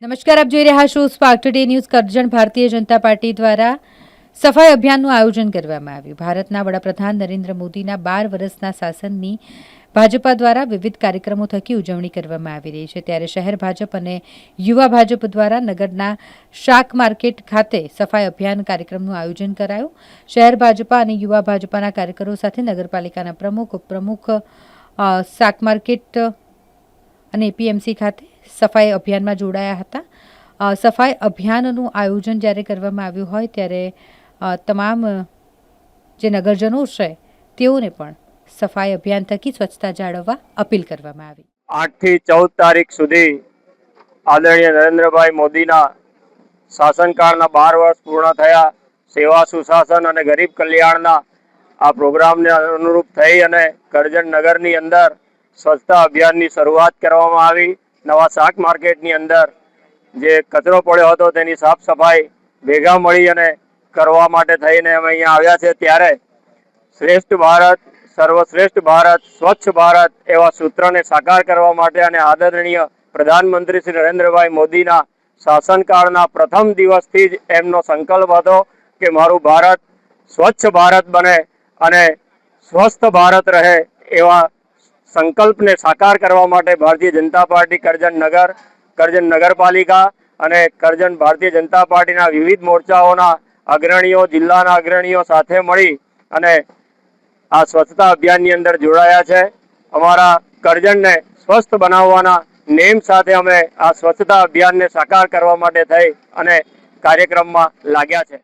નમસ્કાર, આપ જોઈ રહ્યા છો spark today news. Karjan Bharatiya Janata party દ્વારા સફાઈ અભિયાનનું આયોજન કરવામાં આવ્યું. ભારતના વડાપ્રધાન નરેન્દ્ર મોદીના 12 વર્ષના શાસનની ભાજપા દ્વારા વિવિધ કાર્યક્રમો થકી ઉજવણી કરવામાં આવી રહી છે. ત્યારે શહેર ભાજપ અને યુવા ભાજપ દ્વારા નગરના શાક માર્કેટ ખાતે સફાઈ અભિયાન કાર્યક્રમનું આયોજન કરાયું. શહેર ભાજપા અને યુવા ભાજપાના કાર્યકરો સાથે નગરપાલિકાના પ્રમુખ ઉપપ્રમુખ શાક માર્કેટ અને એપીએમસી ખાતે સફાઈ અભિયાનમાં જોડાયા હતા. સફાઈ અભિયાનનું આયોજન જ્યારે કરવામાં આવ્યું હોય ત્યારે તમામ જે નગરજનો છે તેઓને પણ સફાઈ અભિયાન થકી સ્વચ્છતા જાળવવા અપીલ કરવામાં આવી. 8 થી 14 તારીખ સુધી આદરણીય નરેન્દ્રભાઈ મોદીના શાસનકાળના 12 વર્ષ પૂર્ણ થયા. સેવા, સુશાસન અને ગરીબ કલ્યાણના આ પ્રોગ્રામને અનુરૂપ થઈ અને કરજણ નગરની અંદર સ્વચ્છતા અભિયાનની શરૂઆત કરવામાં આવી. નવા શાક માર્કેટની અંદર જે કચરો પડ્યો હતો તેની સાફ સફાઈ ભેગા મળી અને કરવા માટે થઈને અમે અહીંયા આવ્યા છે. ત્યારે શ્રેષ્ઠ ભારત, સર્વશ્રેષ્ઠ ભારત, સ્વચ્છ ભારત એવા સૂત્રને સાકાર કરવા માટે અને આદરણીય પ્રધાનમંત્રી શ્રી નરેન્દ્રભાઈ મોદીના શાસનકાળના પ્રથમ દિવસથી જ એમનો સંકલ્પ હતો કે મારું ભારત સ્વચ્છ ભારત બને અને સ્વસ્થ ભારત રહે. એવા સંકલ્પને સાકાર કરવા માટે ભારતીય જનતા પાર્ટી કરજણ નગરપાલિકા અને કરજણ ભારતીય જનતા પાર્ટીના વિવિધ મોરચાઓના અગ્રણીઓ, જિલ્લાના અગ્રણીઓ સાથે મળી અને આ સ્વચ્છતા અભિયાનની અંદર જોડાયા છે. અમારા કરજણને સ્વસ્થ બનાવવાના નેમ સાથે અમે આ સ્વચ્છતા અભિયાનને સાકાર કરવા માટે થઈ અને કાર્યક્રમમાં લાગ્યા છે.